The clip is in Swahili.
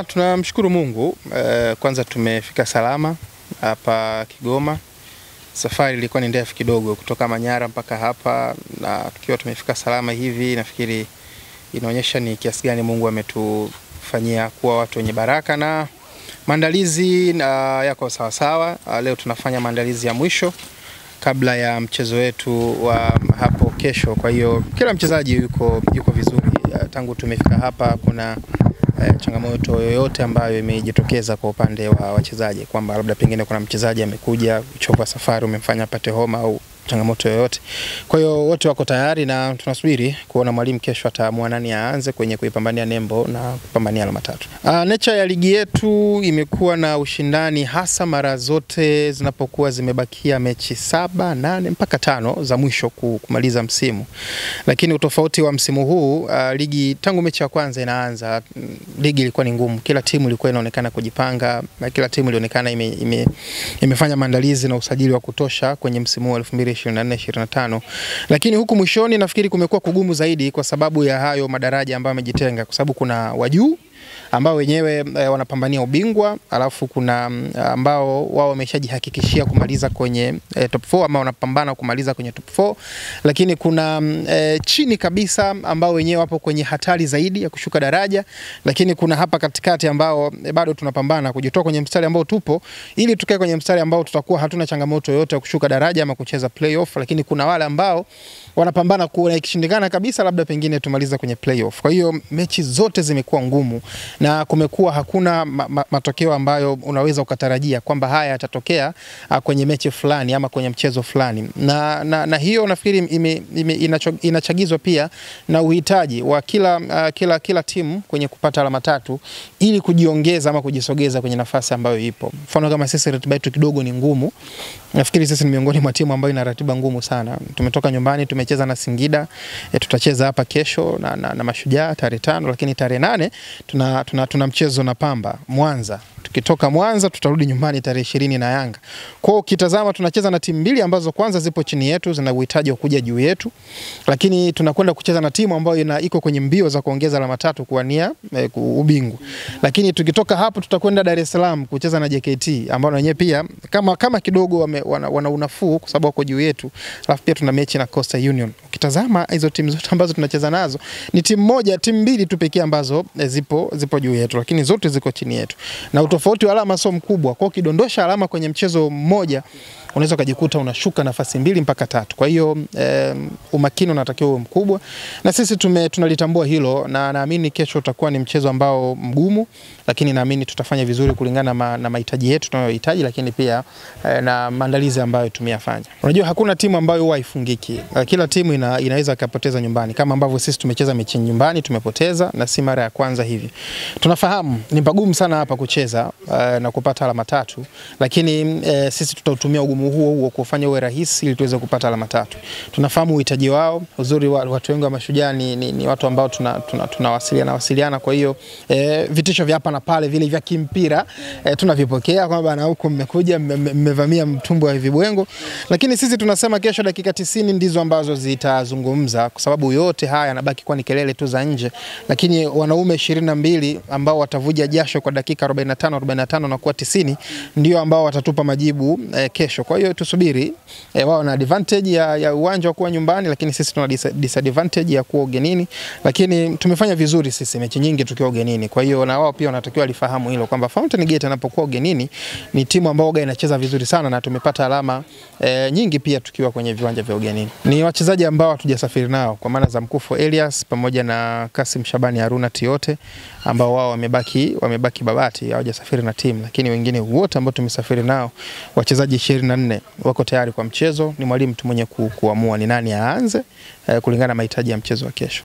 Tunamshukuru Mungu. Kwanza tumefika salama hapa Kigoma. Safari ilikuwa ni ndefu kidogo kutoka Manyara mpaka hapa, na tukiwa tumefika salama hivi nafikiri inaonyesha ni kiasi gani Mungu ametufanyia kuwa watu wenye baraka, na maandalizi yako sawa sawa. Leo tunafanya maandalizi ya mwisho kabla ya mchezo wetu wa hapo kesho. Kwa hiyo kila mchezaji yuko vizuri. Tangu tumefika hapa kuna changamoto yoyote ambayo imejitokeza kwa upande wa wachezaji, kwamba labda pengine kuna mchezaji amekuja uchovu wa safari umemfanya apate homa au changamoto yoyote. Kwa hiyo wote wako tayari na tunasubiri kuona mwalimu kesho ataamua nani aanze kwenye kuipambania nembo na kupambania alama 3. Nature ya ligi yetu imekuwa na ushindani hasa mara zote zinapokuwa zimebakia mechi 7, 8 mpaka 5 za mwisho kumaliza msimu. Lakini utofauti wa msimu huu, ligi tangu mechi ya kwanza inaanza, ligi ilikuwa ni ngumu. Kila timu ilikuwa inaonekana kujipanga, na kila timu ilionekana imefanya maandalizi na usajili wa kutosha kwenye msimu wa 2024-2025. Lakini huku mwishoni nafikiri kumekuwa kugumu zaidi kwa sababu ya hayo madaraja ambayo yamejitenga, kwa sababu kuna wajuu ambao wenyewe wanapambania ubingwa, alafu kuna ambao wao wameshajihakikishia kumaliza kwenye top 4 ama wanapambana kumaliza kwenye top 4, lakini kuna chini kabisa ambao wenyewe wapo kwenye hatari zaidi ya kushuka daraja, lakini kuna hapa katikati ambao bado tunapambana kujitoa kwenye mstari ambao tupo ili tukae kwenye mstari ambao tutakuwa hatuna changamoto yoyote ya kushuka daraja ama kucheza playoff. Lakini kuna wale ambao wanapambana kuona ikishindikana kabisa labda pengine tumaliza kwenye playoff. Kwa hiyo mechi zote zimekuwa ngumu na kumekuwa hakuna matokeo ambayo unaweza ukatarajia kwamba haya yatatokea kwenye mechi fulani ama kwenye mchezo fulani. Na hiyo nafikiri inachagizwa pia na uhitaji wa kila timu kwenye kupata alama 3 ili kujiongeza ama kujisogeza kwenye nafasi ambayo ipo. Mfano kama sisi ratiba yetu kidogo ni ngumu. Nafikiri sisi ni miongoni mwa timu ambayo ina ratiba ngumu sana. Tumetoka nyumbani, tumecheza na Singida, tutacheza hapa kesho na Mashujaa tarehe 5, lakini tarehe 8 tuna mchezo na Pamba Mwanza. Tukitoka Mwanza tutarudi nyumbani tarehe 20 na Yanga. Kwa hiyo ukitazama tunacheza na timu mbili ambazo kwanza zipo chini yetu, zina uhitaji wa kuja juu yetu, lakini tunakwenda kucheza na timu ambayo iko kwenye mbio za kuongeza alama 3 kuwania ubingwa. Lakini tukitoka hapo tutakwenda Dar es Salaam kucheza na JKT ambao wenyewe pia kama kidogo wana unafuu kwa sababu wako juu yetu. Alafu pia tuna mechi na Coastal Union. Ukitazama hizo timu zote ambazo tunacheza nazo ni timu mbili tu pekee ambazo zipo juu yetu, lakini zote ziko chini yetu. Na utofauti wa alama sio mkubwa. Kwa kidondosha alama kwenye mchezo mmoja unaweza kujikuta unashuka nafasi 2 mpaka 3. Kwa hiyo umakini unatakiwa uwe mkubwa, na sisi tunalitambua hilo, na naamini kesho utakuwa ni mchezo ambao mgumu, lakini naamini tutafanya vizuri kulingana na mahitaji yetu tunayohitaji, lakini pia na maandalizi ambayo tumeyafanya. Unajua hakuna timu ambayo huwa haifungiki. Kila timu inaweza kupoteza nyumbani, kama ambavyo sisi tumecheza mechi nyumbani tumepoteza, na si mara ya kwanza hivi. Tunafahamu ni pagumu sana hapa kucheza na kupata alama 3, lakini sisi tutautumia ugumu huo kufanya uwe rahisi ili tuweze kupata alama 3. Tunafahamu uhitaji wao. Uzuri wa watu wengi wa Mashujaa ni watu ambao tunawasiliana. Kwa hiyo vitisho vya hapa na pale vile vya kimpira tunavipokea kwamba na huko mmekuja mmevamia mtumbo wa vibwengo, lakini sisi tunasema kesho dakika 90 ndizo ambazo zitazungumza, kwa sababu yote haya yanabaki kwa ni kelele tu za nje, lakini wanaume 22 ambao watavuja jasho kwa dakika 45 na kuwa 90 ndio ambao watatupa majibu kesho. Kwa hiyo tusubiri. Wao na advantage ya uwanja wa kuwa nyumbani, lakini sisi tuna disadvantage ya kuwa ugenini, lakini tumefanya vizuri sisi mechi nyingi tukiwa ugenini. Kwa hiyo na wao pia wanatakiwa lifahamu hilo kwamba Fountain Gate anapokuwa ugenini ni timu ambayo inacheza vizuri sana, na tumepata alama nyingi pia tukiwa kwenye viwanja vya ugenini. Ni wachezaji ambao hatujasafiri nao, kwa maana za Mkufu Elias pamoja na Kasim Shabani Haruna Tiote ambao wao wamebaki Babati, hawajasafiri na timu, lakini wengine wote ambao tumesafiri nao wachezaji 24 wako tayari kwa mchezo. Ni mwalimu tu mwenye kuamua ni nani aanze kulingana na mahitaji ya mchezo wa kesho.